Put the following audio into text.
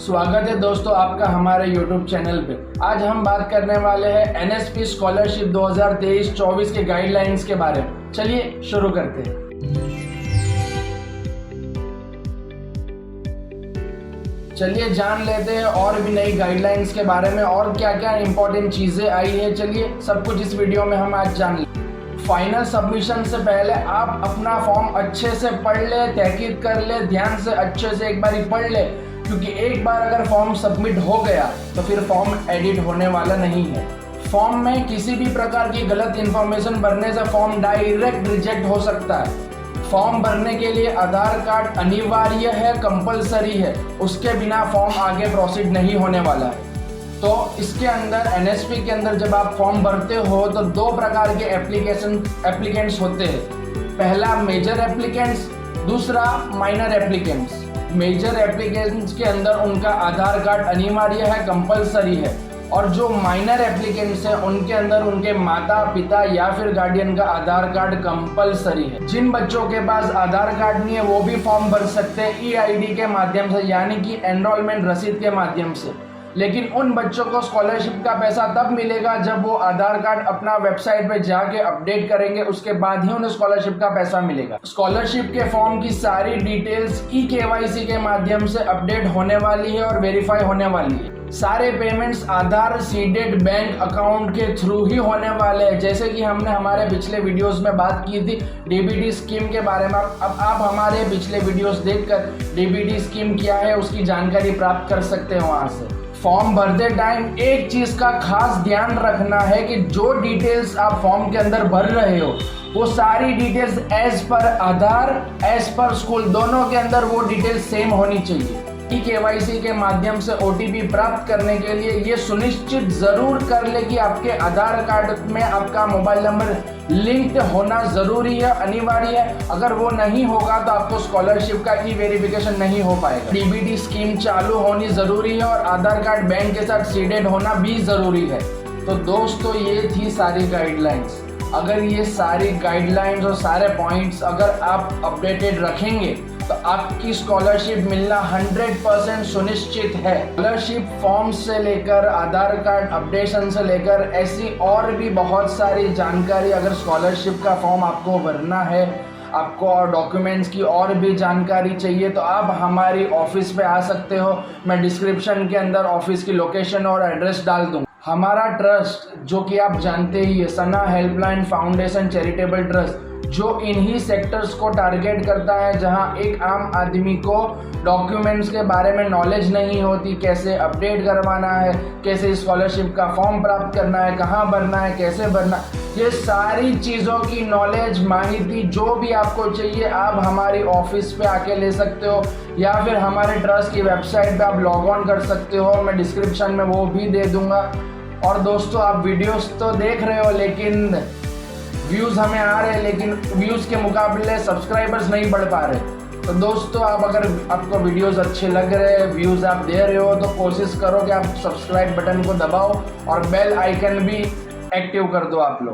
स्वागत है दोस्तों आपका हमारे YouTube चैनल पे। आज हम बात करने वाले हैं NSP स्कॉलरशिप 2023-24 के गाइडलाइंस के बारे में। चलिए शुरू करते हैं। चलिए जान लेते हैं और भी नई गाइडलाइंस के बारे में और क्या क्या इंपॉर्टेंट चीज़ें आई है। चलिए सब कुछ इस वीडियो में हम आज जान लें। फाइनल सबमिशन से पहले आप अपना फॉर्म अच्छे से पढ़ ले, तहकीक कर ले, ध्यान से अच्छे से एक बार पढ़ ले, क्योंकि एक बार अगर फॉर्म सबमिट हो गया तो फिर फॉर्म एडिट होने वाला नहीं है। फॉर्म में किसी भी प्रकार की गलत इन्फॉर्मेशन भरने से फॉर्म डायरेक्ट रिजेक्ट हो सकता है। फॉर्म भरने के लिए आधार कार्ड अनिवार्य है, कंपलसरी है, उसके बिना फॉर्म आगे प्रोसीड नहीं होने वाला है। तो इसके अंदर NSP के अंदर जब आप फॉर्म भरते हो तो दो प्रकार के एप्लीकेंट्स होते हैं। पहला मेजर एप्लीकेंट्स, दूसरा माइनर एप्लीकेंट्स। मेजर एप्लीकेंट्स के अंदर उनका आधार कार्ड अनिवार्य है, कंपलसरी है, और जो माइनर एप्लीकेंट्स हैं उनके अंदर उनके माता पिता या फिर गार्डियन का आधार कार्ड कंपलसरी है। जिन बच्चों के पास आधार कार्ड नहीं है वो भी फॉर्म भर सकते हैं EID के माध्यम से, यानी कि एनरोलमेंट रसीद के माध्यम से। लेकिन उन बच्चों को स्कॉलरशिप का पैसा तब मिलेगा जब वो आधार कार्ड अपना वेबसाइट पे जाके अपडेट करेंगे, उसके बाद ही उन्हें स्कॉलरशिप का पैसा मिलेगा। स्कॉलरशिप के फॉर्म की सारी डिटेल्स eKYC के माध्यम से अपडेट होने वाली है और वेरीफाई होने वाली है। सारे पेमेंट्स आधार सीडेड बैंक अकाउंट के थ्रू ही होने वाले हैं। जैसे कि हमने हमारे पिछले वीडियोस में बात की थी DBT स्कीम के बारे में। अब आप हमारे पिछले वीडियोस देखकर DBT स्कीम क्या है उसकी जानकारी प्राप्त कर सकते हैं वहां से। फॉर्म भरते टाइम एक चीज का खास ध्यान रखना है कि जो डिटेल्स आप फॉर्म के अंदर भर रहे हो वो सारी डिटेल्स एज पर आधार, एज पर स्कूल, दोनों के अंदर वो डिटेल्स सेम होनी चाहिए। eKYC के माध्यम से OTP प्राप्त करने के लिए ये सुनिश्चित जरूर कर ले कि आपके आधार कार्ड में आपका मोबाइल नंबर लिंक्ड होना जरूरी है, अनिवार्य है। अगर वो नहीं होगा तो आपको स्कॉलरशिप का वेरिफिकेशन नहीं हो पाएगा। DBT स्कीम चालू होनी जरूरी है और आधार कार्ड बैंक के साथ सीडेड होना भी जरूरी है। तो दोस्तों ये थी सारी गाइडलाइंस। अगर ये सारी गाइडलाइंस और सारे पॉइंट्स अगर आप अपडेटेड रखेंगे तो आपकी स्कॉलरशिप मिलना 100% सुनिश्चित है। स्कॉलरशिप फॉर्म से लेकर आधार कार्ड अपडेशन से लेकर ऐसी और भी बहुत सारी जानकारी, अगर स्कॉलरशिप का फॉर्म आपको भरना है, आपको और डॉक्यूमेंट्स की और भी जानकारी चाहिए तो आप हमारी ऑफिस पे आ सकते हो। मैं डिस्क्रिप्शन के अंदर ऑफिस की लोकेशन और एड्रेस डाल दूँगा। हमारा ट्रस्ट जो कि आप जानते ही है, सना हेल्पलाइन फाउंडेशन चैरिटेबल ट्रस्ट, जो इन्हीं सेक्टर्स को टारगेट करता है जहां एक आम आदमी को डॉक्यूमेंट्स के बारे में नॉलेज नहीं होती, कैसे अपडेट करवाना है, कैसे स्कॉलरशिप का फॉर्म प्राप्त करना है, कहां भरना है, कैसे भरना, ये सारी चीज़ों की नॉलेज, माहिती जो भी आपको चाहिए आप हमारी ऑफिस पे आके ले सकते हो या फिर हमारे ट्रस्ट की वेबसाइट पे आप लॉग ऑन कर सकते हो। मैं डिस्क्रिप्शन में वो भी दे दूंगा। और दोस्तों आप वीडियोस तो देख रहे हो लेकिन व्यूज़ हमें आ रहे हैं, लेकिन व्यूज़ के मुकाबले सब्सक्राइबर्स नहीं बढ़ पा रहे। तो दोस्तों आप अगर आपको वीडियोस अच्छे लग रहे हैं, व्यूज़ आप दे रहे हो, तो कोशिश करो कि आप सब्सक्राइब बटन को दबाओ और बेल आइकन भी एक्टिव कर दो आप लोग।